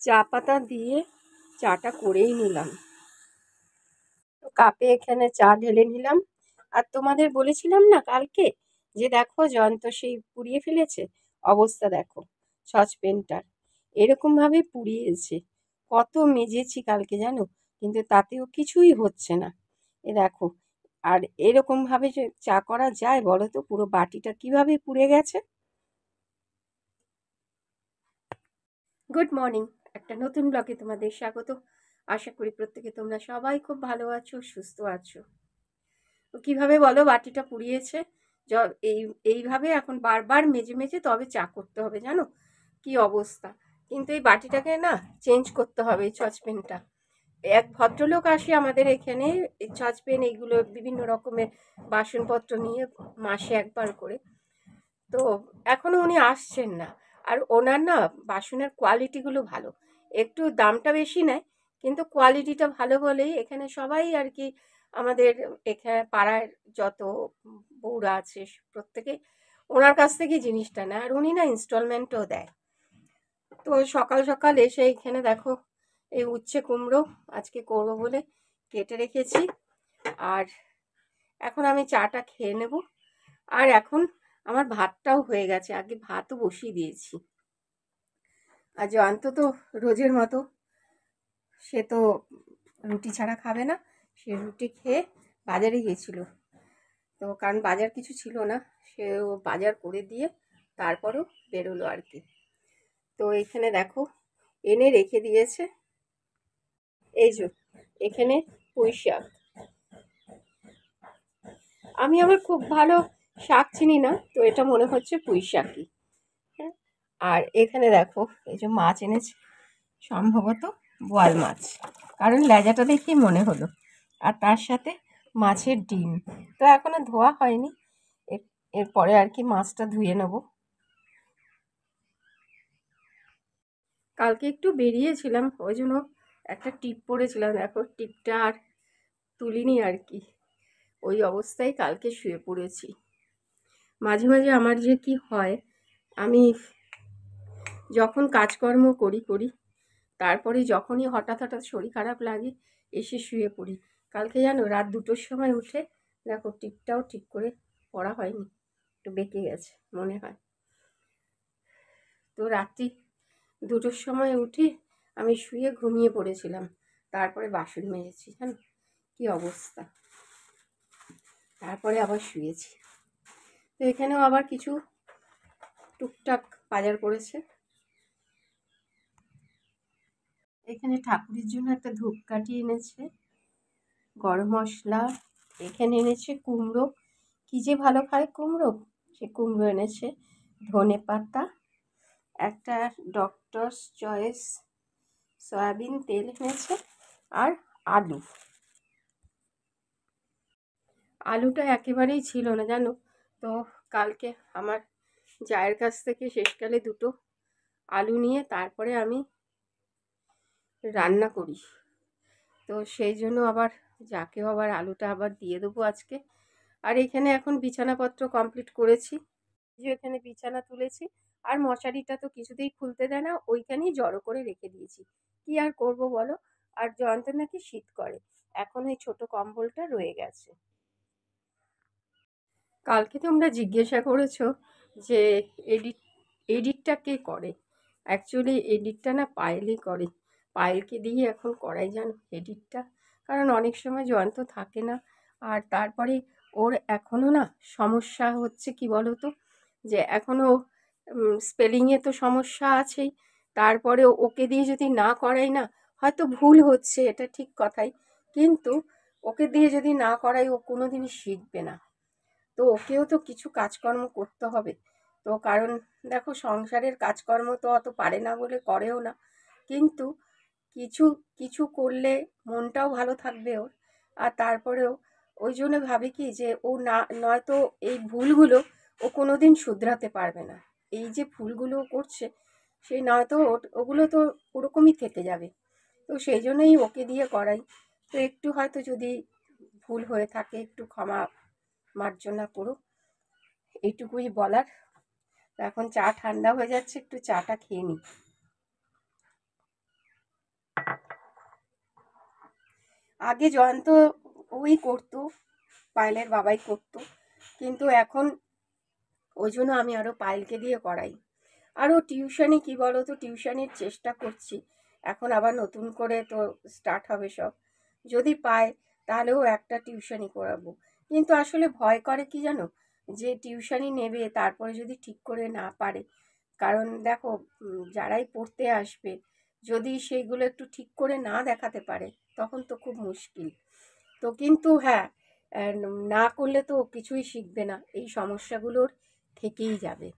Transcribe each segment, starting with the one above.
চা পাতা দিয়ে চাটা করেই নিলাম। তো কাপে এখানে চা ঢেলে নিলাম। আর তোমাদের বলেছিলাম না কালকে যে দেখো জয়ন্ত সেই পুড়িয়ে ফেলেছে, অবস্থা দেখো সসপেনটার এরকম ভাবে পুড়িয়েছে। কত মেজেছি কালকে জানো, কিন্তু তাতেও কিছুই হচ্ছে না। এ দেখো, আর এরকম ভাবে যে চা করা যায় বলো তো? পুরো বাটিটা কিভাবে পুড়ে গেছে। গুড মর্নিং, একটা নতুন ব্লগে তোমাদের স্বাগত। আশা করি প্রত্যেকে তোমরা সবাই খুব ভালো আছো, সুস্থ আছো। তো কিভাবে বলো বাটিটা পুড়িয়েছে? এই এইভাবে এখন বারবার মেজে মেজে তবে চা করতে হবে, জানো কি অবস্থা। কিন্তু এই বাটিটাকে না চেঞ্জ করতে হবে, এই সসপেনটা। এক ভদ্রলোক আসে আমাদের এখানে, এই সসপেন এইগুলো বিভিন্ন রকমের বাসনপত্র নিয়ে মাসে একবার করে। তো এখনো উনি আসছেন না। আর ওনার না বাসনের কোয়ালিটিগুলো ভালো, একটু দামটা বেশি নেয় কিন্তু কোয়ালিটিটা ভালো বলেই এখানে সবাই আর কি, আমাদের এখানে পাড়ার যত বউরা আছে প্রত্যেকে ওনার কাছ থেকে জিনিসটা নেয়। আর উনি না ইনস্টলমেন্টও দেয়। তো সকাল সকাল এসে এখানে দেখো এই উচ্ছে কুমড়ো আজকে করবো বলে কেটে রেখেছি। আর এখন আমি চাটা খেয়ে নেব। আর এখন আমার ভাতটাও হয়ে গেছে, আগে ভাতও বসিয়ে দিয়েছি। আর জয়ন্ত তো রোজের মতো সে তো রুটি ছাড়া খাবে না, সে রুটি খেয়ে বাজারে গিয়েছিল। তো কারণ বাজার কিছু ছিল না, সে বাজার করে দিয়ে তারপরও বেরোলো আর কি। তো এখানে দেখো এনে রেখে দিয়েছে, এই যে এখানে পুঁই শাক। আমি আবার খুব ভালো শাক চিনি না, তো এটা মনে হচ্ছে পুঁই শাকই। হ্যাঁ, আর এখানে দেখো এই যে মাছ এনেছে, সম্ভবত বোয়াল মাছ, কারণ লেজাটা দেখেই মনে হলো। আর তার সাথে মাছের ডিম। তো এখনো ধোয়া হয়নি, এরপরে আর কি মাছটা ধুয়ে নেব। কালকে একটু বেরিয়েছিলাম, ওই জন্য একটা টিপ পরেছিলাম, দেখো টিপটা আর তুলিনি আর কি। ওই অবস্থায় কালকে শুয়ে পড়েছি। মাঝে মাঝে আমার যে কি হয়, আমি যখন কাজকর্ম করি তারপরে যখনই হঠাৎ হঠাৎ শরীর খারাপ লাগে এসে শুয়ে পড়ি। কালকে জানো রাত 2টোর সময় উঠে দেখো টিপটাও ঠিক করে পড়া হয়নি, একটু বেঁকে গেছে মনে হয়। তো রাত্রি 2টোর সময় উঠে আমি শুয়ে ঘুমিয়ে পড়েছিলাম, তারপরে বাসন মেজেছি, জানো কি অবস্থা। তারপরে আবার শুয়েছি। তো এখানেও আবার কিছু টুকটাক বাজার করেছে। এখানে ঠাকুরের জন্য একটা ধূপকাঠি এনেছে, গরম মশলা, এখানে এনেছে কুমড়ো, কি যে ভালো খায় কুমড়ো, সে কুমড়ো এনেছে, ধনে পাতা, একটা ডক্টরস চয়েস সয়াবিন তেল এনেছে, আর আলু। আলুটা একেবারেই ছিল না জানো। তো কালকে আমার জায়ের কাছ থেকে শেষকালে 2টো আলু নিয়ে তারপরে আমি রান্না করি। তো সেই জন্য আবার যাকেও আবার আলুটা আবার দিয়ে দেবো আজকে। আর এখানে এখন বিছানাপত্র কমপ্লিট করেছি, যে এখানে বিছানা তুলেছি। আর মশারিটা তো কিছুতেই খুলতে দেয় না, ওইখানেই জড়ো করে রেখে দিয়েছি, কি আর করব বলো। আর জয়ন্ত নাকি শীত করে, এখন এই ছোট কম্বলটা রয়ে গেছে। কালকে তোমরা জিজ্ঞাসা করেছো যে এডিটটা কে করে। অ্যাকচুয়ালি এডিটটা না পায়েলই করে, পায়েলকে দিয়ে এখন করাই জানো এডিটটা। কারণ অনেক সময় জয়ন্ত থাকে না। আর তারপরে ওর এখনও না সমস্যা হচ্ছে কি বলো তো, যে এখনও স্পেলিংয়ে তো সমস্যা আছেই। তারপরে ওকে দিয়ে যদি না করাই না, হয়তো ভুল হচ্ছে এটা ঠিক কথাই, কিন্তু ওকে দিয়ে যদি না করাই ও কোনো দিনই শিখবে না। তো ওকেও তো কিছু কাজকর্ম করতে হবে। তো কারণ দেখো সংসারের কাজকর্ম তো অত পারে না বলে করেও না, কিন্তু কিছু কিছু করলে মনটাও ভালো থাকবে ওর। আর তারপরেও ওই জন্য ভাবি কি যে ও না, নয়তো এই ভুলগুলো ও কোনো দিন শুধরাতে পারবে না। এই যে ভুলগুলো করছে সেই নয়তো ওগুলো তো ওরকমই থেকে যাবে। তো সেই জন্যই ওকে দিয়ে করাই। তো একটু হয়তো যদি ভুল হয়ে থাকে একটু ক্ষমা মার্জনা করো, এইটুকুই বলার। এখন চা ঠান্ডা হয়ে যাচ্ছে, একটু চাটা খেয়ে নিই। আগে জয়ন্ত ওই করতো, পায়েলের বাবাই করতো, কিন্তু এখন ওই জন্য আমি আরও পায়েলকে দিয়ে করাই। আরও টিউশনি কি বলো তো, টিউশনির চেষ্টা করছি, এখন আবার নতুন করে তো স্টার্ট হবে সব, যদি পাই তাহলেও একটা টিউশনি করাবো। কিন্তু আসলে ভয় করে কি জানো, যে টিউশনি নেবে তারপরে যদি ঠিক করে না পারে, কারণ দেখো যারাই পড়তে আসবে যদি সেইগুলো একটু ঠিক করে না দেখাতে পারে তখন তো খুব মুশকিল। তো কিন্তু হ্যাঁ, না করলে তো কিছুই শিখবে না, এই সমস্যাগুলোর থেকেই যাবে।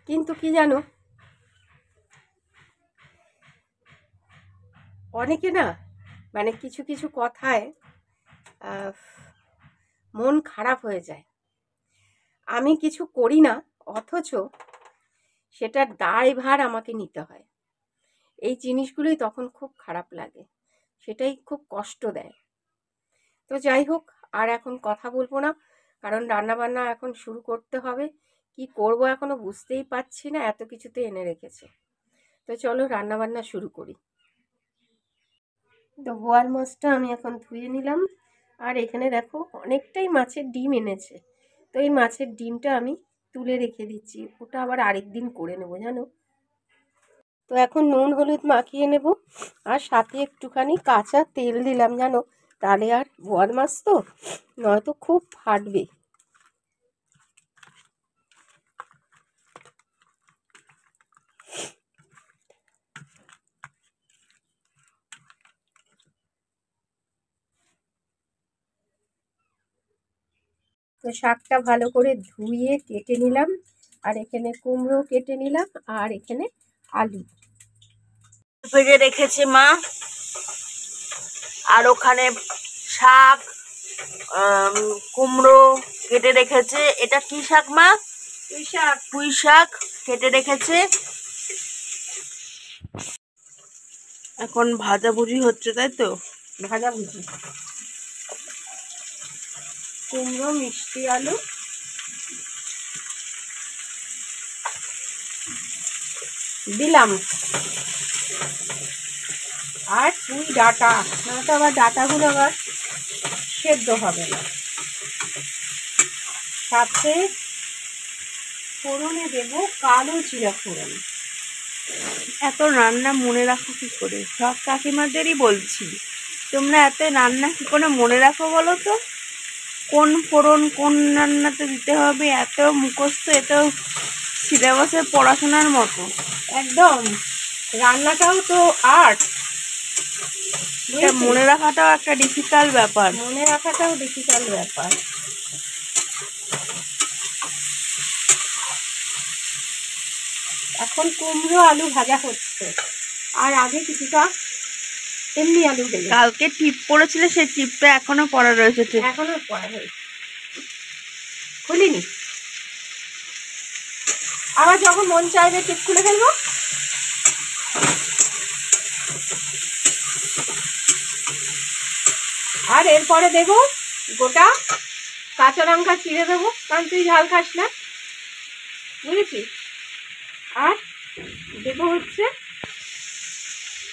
কিন্তু কি জানো, অনেকে না মানে কিছু কিছু কথায় মন খারাপ হয়ে যায়। আমি কিছু করি না, অথচ সেটার দায়ভার আমাকে নিতে হয়। এই জিনিসগুলোই তখন খুব খারাপ লাগে, সেটাই খুব কষ্ট দেয়। তো যাই হোক, আর এখন কথা বলবো না, কারণ রান্নাবান্না এখন শুরু করতে হবে। কি করব এখনো বুঝতেই পারছি না, এত কিছুতে এনে রেখেছে। তো চলো রান্নাবান্না শুরু করি। তো বোয়াল মাছটা আমি এখন ধুয়ে নিলাম, আর এখানে দেখো অনেকটাই মাছের ডিম এনেছে। তো এই মাছের ডিমটা আমি তুলে রেখে দিচ্ছি, ওটা আবার আরেকদিন করে নেবো জানো। তো এখন নুন হলুদ মাখিয়ে নেব, আর সাথে একটুখানি কাঁচা তেল দিলাম জানো, তাহলে আর বোয়াল মাছ তো নয়তো খুব ফাটবে। তো শাকটা ভালো করে ধুয়ে কেটে নিলাম, আর এখানে কুমড়ো কেটে নিলাম, আর এখানে আলু ভেজে রেখেছে মা। আর ওখানে শাক, কুমড়ো কেটে রেখেছে। এটা কি শাক মা? পুঁই শাক কেটে রেখেছে। এখন ভাজাভুজি হচ্ছে, তাই তো? ভাজাভুজি, কুমড়ো মিষ্টি আলু দিলাম, আর পুঁই ডাঁটা, নয়তো আবার ডাঁটাগুলো আবার সেদ্ধ হবে না। সাথে ফোড়নে দেব কালো জিরা ফোড়ন। এত রান্না মনে রাখো কি করে? সব কাকিমাদেরই বলছি, তোমরা এত রান্না কি করে মনে রাখো বলো তো? কোন ফোড়ন কোন রান্নাতে দিতে হবে এত মুখস্থ, এত সিলেবাসের পড়াশোনার মতো। একদম, রান্নাটাও তো আর্ট, এটা মনে রাখাটাও একটা ডিফিকাল্ট ব্যাপার। মনে রাখাটাও ডিফিকাল্ট ব্যাপার। এখন কুমড়ো আলু ভাজা হচ্ছে, আর আগে কিছুটা এমনি আলু ভেজে। কালকে টিপ পড়েছিলে, সেই টিপটা এখনো পড়া রয়েছে। এখনো পড়া হয়েছে, খুলিনি, আবার যখন মন চাইবে টিপ খুলে ফেলবো। আর এরপরে দেবো গোটা কাঁচা লঙ্কা চিড়ে দেবো, কারণ তুই ঝাল খাস না, বুঝেছি। আর দেবো হচ্ছে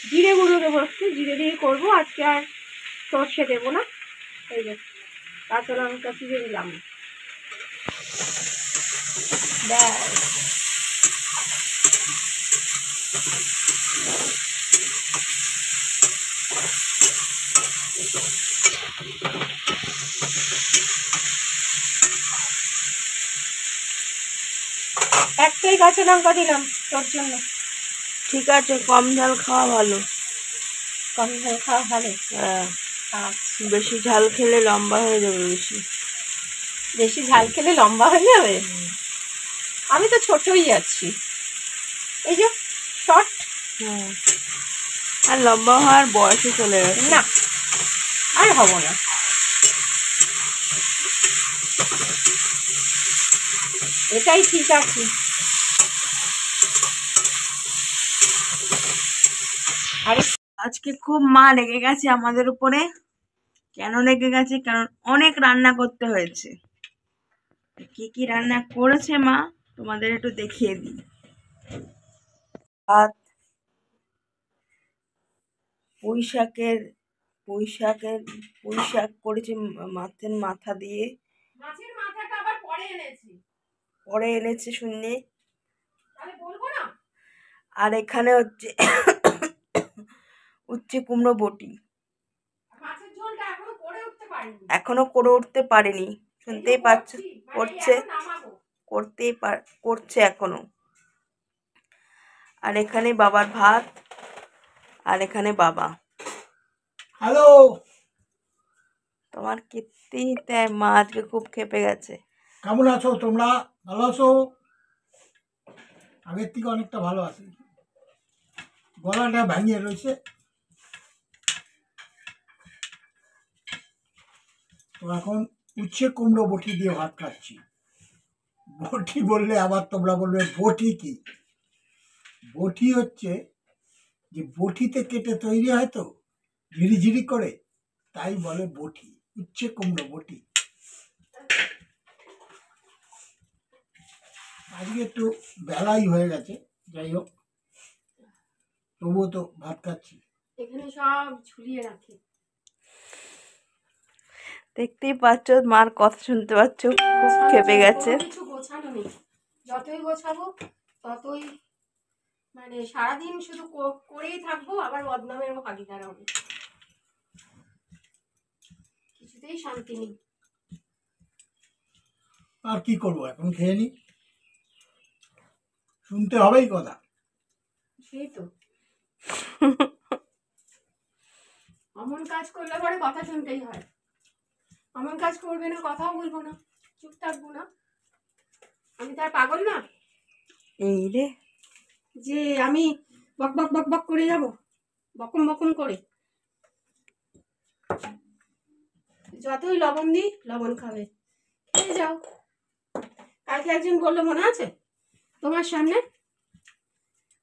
জিরে গুঁড়ো দেবো, একটু জিরে দিয়ে করবো আজকে, আর সর্ষে দেবো না। এই যে কাঁচা লঙ্কা চিড়ে দিলাম, ব্যাস। একটাই কাঁচা লঙ্কা দিলাম তোর জন্য। ঠিক আছে, কম ঝাল খাওয়া ভালো। কম ঝাল খাওয়া ভালো? হ্যাঁ, আচ্ছা, বেশি ঝাল খেলে লম্বা হয়ে যাবে। বেশি বেশি ঝাল খেলে লম্বা হয়ে যাবে? আমি তো ছোটই আছি, এই যে শর্ট। হ্যাঁ, আর লম্বা হওয়ার বয়সে চলে গেছে। না, আর হব না। এটাই ঠিক আছে। আরে আজকে খুব মা রেগে গেছে আমাদের উপরে। কেন রেগে গেছে? কারণ অনেক রান্না করতে হয়েছে। কি কি রান্না করেছে মা তোমাদের একটু দেখিয়ে দিই। ভাত, পুঁই শাকের পুঁই শাকের পুঁই শাক করেছি মাছের মাথা দিয়ে। মাছের মাথাটা আবার পরে এনেছে শুনলে। তাহলে বলবো না। আর এখানে হচ্ছে উচ্ছে কুমড়ো বটি, মাছের ঝোলটা এখনো করে উঠতে পারেনি, শুনতেই পাচ্ছ, করছে করছে এখনো। আর এখানে বাবার ভাত, আর এখানে বাবা। হ্যালো, তোমার কীর্তি দেয়, মা আজকে খুব খেপে গেছে। কেমন আছো তোমরা? ভালো আছো? আগের থেকে অনেকটা ভালো আছি, গলাটা ভাঙিয়ে রয়েছে। তো এখন উচ্ছে কুমড়ো বটি দিয়ে ভাত খাচ্ছি। বটি বললে আবার তোমরা বলবে বটি কি? বটি হচ্ছে যে বটিতে কেটে তৈরি হয় তো ঝিরিঝিরি করে, তাই বলে বটি, উচ্ছে কুমড়ো বটি। আজকে একটু বেলাই হয়ে গেছে, যাই হোক তবুও তো ভাত খাচ্ছি। এখানে সব ঝুলিয়ে রাখি। দেখতেই পাচ্ছ, মার কথা শুনতে পাচ্ছ, খুব খেপে গেছে। কিছু গোছানো নেই, যতই গোছাবো ততই মানে সারাদিন শুধু করেই থাকবো, আবার বদনামেরও ভাগিদার হবো, কিছুতেই শান্তি নেই। আর কি করবো, এখন খেয়ে নি, শুনতে হবেই কথা। সেই তো অমন কাজ করলে পরে কথা শুনতেই হয়, অমন কাজ করবে না, কথাও বলবো না, চুপ থাকবো না। আমি তার পাগল না এই রে, যে আমি বক বক বক বক করে যাব, বকম বকম করে। যতই লবণ দিই লবণ খাবে, খেয়ে যাও। কালকে একজন বললো মনে আছে তোমার সামনে,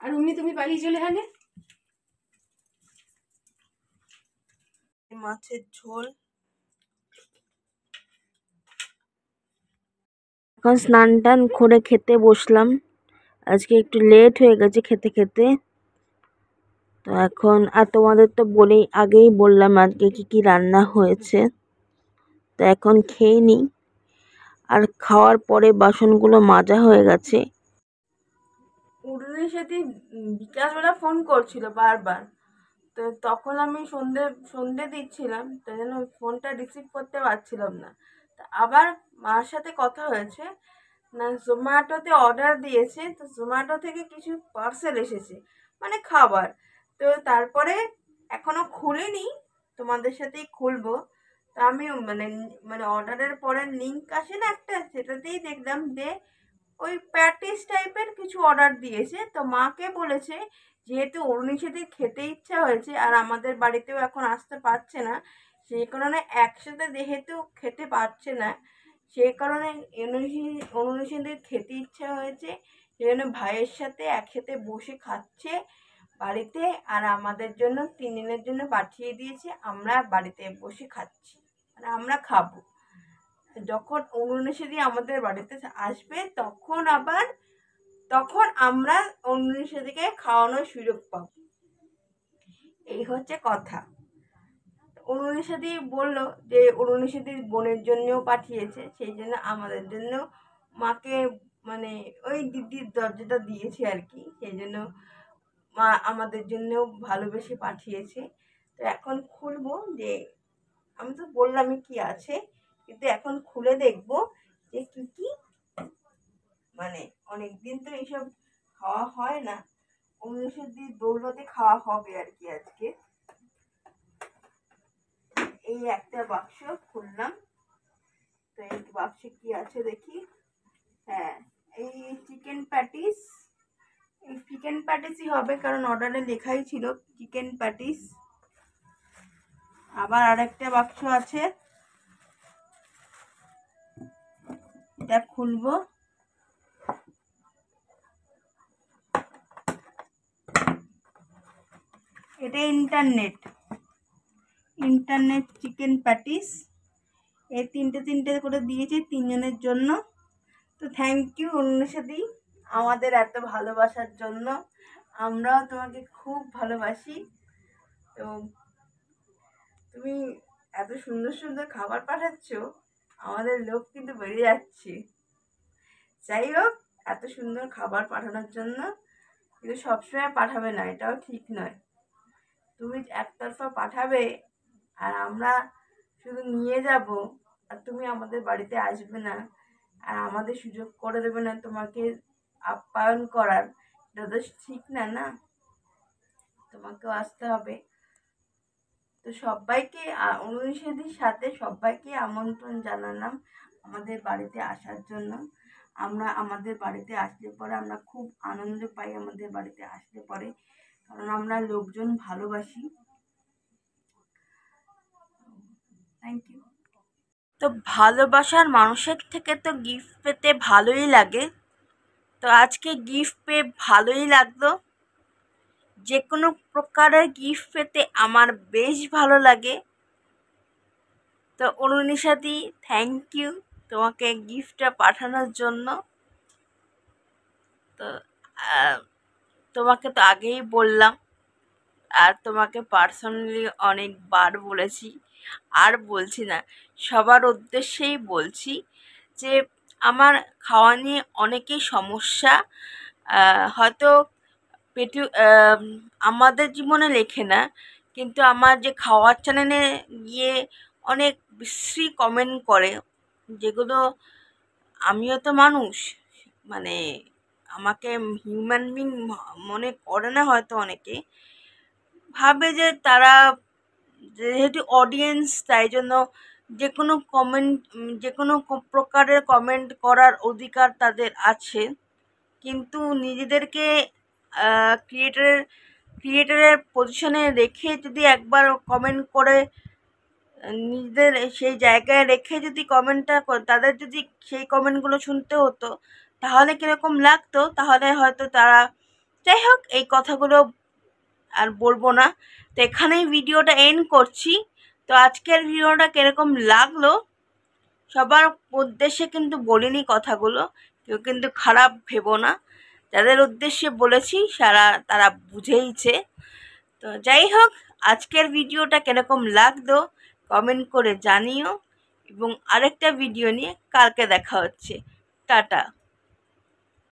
আর অমনি তুমি পালিয়ে চলে গেলে। মাছের ঝোল। এখন স্নান টান করে খেতে বসলাম, আজকে একটু লেট হয়ে গেছে খেতে খেতে। তো এখন আর তোমাদের তো আগেই বললাম আজকে কি কি রান্না হয়েছে। তো এখন খেয়ে নিই, আর খাওয়ার পরে বাসনগুলো মাজা হয়ে গেছে। উর্মির সাথে বিকালবেলা ফোন করছিল বারবার, তো তখন আমি সন্ধে দিচ্ছিলাম, তাই জন্য ফোনটা রিসিভ করতে পারছিলাম না। তা আবার মার সাথে কথা হয়েছে, না জোম্যাটোতে অর্ডার দিয়েছে, তো জোম্যাটো থেকে কিছু পার্সেল এসেছে, মানে খাবার। তো তারপরে এখনো খুলিনি, তোমাদের সাথেই খুলবো। তা আমি মানে মানে অর্ডারের পরে লিঙ্ক আসে না একটা, সেটাতেই দেখলাম যে ওই প্যাটিস টাইপের কিছু অর্ডার দিয়েছে। তো মাকে বলেছে, যেহেতু অরুণিসেদির খেতে ইচ্ছা হয়েছে আর আমাদের বাড়িতেও এখন আসতে পারছে না, সেই কারণে একসাথে যেহেতু খেতে পারছে না, সেই কারণে অরুণিসেদির খেতে ইচ্ছা হয়েছে, সেই জন্য ভাইয়ের সাথে একসাথে বসে খাচ্ছে বাড়িতে, আর আমাদের জন্য 3 দিনের জন্য পাঠিয়ে দিয়েছে, আমরা বাড়িতে বসে খাচ্ছি, মানে আমরা খাবো। যখন অরুণিসেদি আমাদের বাড়িতে আসবে তখন আমরা অরুণিসেদিকে খাওয়ানোর সুযোগ পাবো, এই হচ্ছে কথা। অরুণিসেদি বললো যে অরুণিসেদির বোনের জন্যও পাঠিয়েছে, সেই জন্য আমাদের জন্য মাকে মানে ওই দিদির দরজাটা দিয়েছে আর কি, সেই জন্য মা আমাদের জন্যও ভালোবেসে পাঠিয়েছে। তো এখন খুলবো, যে আমি তো বললামই কি আছে, কিন্তু এখন খুলে দেখবো যে কি কি, মানে অনেকদিন তো এইসব খাওয়া হয় না, অরুণিসেদির দৌলতে খাওয়া হবে আর কি আজকে। এই একটা বাক্স খুললাম, তো এই বাক্সে কি আছে দেখি। হ্যাঁ, এই চিকেন প্যাটিসই হবে, কারণ অর্ডারে লেখাই ছিল চিকেন প্যাটিস। আবার আরেকটা বাক্স আছে, এটা খুলবো। এটা ইন্টারনেট চিকেন প্যাটিস, এই তিনটে করে দিয়েছি 3 জনের জন্য। তো থ্যাংক ইউ অরুণিসেদি আমাদের এত ভালোবাসার জন্য, আমরাও তোমাকে খুব ভালোবাসি। তো তুমি এত সুন্দর সুন্দর খাবার পাঠাচ্ছ, আমাদের লোভ কিন্তু বেড়ে যাচ্ছে। যাই হোক, এত সুন্দর খাবার পাঠানোর জন্য, কিন্তু সবসময় পাঠাবে না, এটাও ঠিক নয়। তুমি একতরফা পাঠাবে আর আমরা শুধু নিয়ে যাব, আর তুমি আমাদের বাড়িতে আসবে না, আর আমাদের সুযোগ করে দেবে না তোমাকে আপ্যায়ন করার, এটা তো ঠিক না, না? তোমাকেও আসতে হবে। তো সবাইকে 19-দির সাথে সবাইকে আমন্ত্রণ জানালাম আমাদের বাড়িতে আসার জন্য। আমরা আমাদের বাড়িতে আসলে পরে আমরা খুব আনন্দ পাই, আমাদের বাড়িতে আসলে পরে, কারণ আমরা লোকজন ভালোবাসি। Thank you. তো ভালোবাসার মানুষের থেকে তো গিফট পেতে ভালোই লাগে। তো আজকে গিফট পেয়ে ভালোই লাগলো। যে কোনো প্রকারের গিফট পেতে আমার বেশ ভালো লাগে। তো অনুনিশাদি, থ্যাংক ইউ তোমাকে গিফটটা পাঠানোর জন্য। তো তোমাকে তো আগেই বললাম, আর তোমাকে পার্সোনালি অনেকবার বলেছি, আর বলছি না, সবার উদ্দেশ্যেই বলছি যে আমার খাওয়া নিয়ে অনেকই সমস্যা। হয়তো পেটু আমাদের জীবনে লেখে না, কিন্তু আমার যে খাওয়ার চ্যানেলে গিয়ে অনেক বিশ্রী কমেন্ট করে, যেগুলো আমিও তো মানুষ, মানে আমাকে হিউম্যান বিং মনে করে না হয়তো অনেকে, ভাবে যে তারা যেহেতু অডিয়েন্স, তাই জন্য যে কোনো কমেন্ট, যে কোনো প্রকারের কমেন্ট করার অধিকার তাদের আছে। কিন্তু নিজেদেরকে ক্রিয়েটারের পজিশনে রেখে যদি একবার কমেন্ট করে, নিজেদের সেই জায়গায় রেখে যদি কমেন্টটা, তাদের যদি সেই কমেন্টগুলো শুনতে হতো তাহলে কীরকম লাগতো, তাহলে হয়তো তারা, যাই হোক এই কথাগুলো আর বলবো না। তো এখানেই ভিডিওটা এন্ড করছি। তো আজকের ভিডিওটা কীরকম লাগলো সবার উদ্দেশ্যে কিন্তু বলিনি কথাগুলো, কেউ কিন্তু খারাপ ভেবো না, যাদের উদ্দেশ্যে বলেছি তারা বুঝেইছে। তো যাই হোক, আজকের ভিডিওটা কীরকম লাগলো কমেন্ট করে জানিও, এবং আরেকটা ভিডিও নিয়ে কালকে দেখা হচ্ছে। টাটা।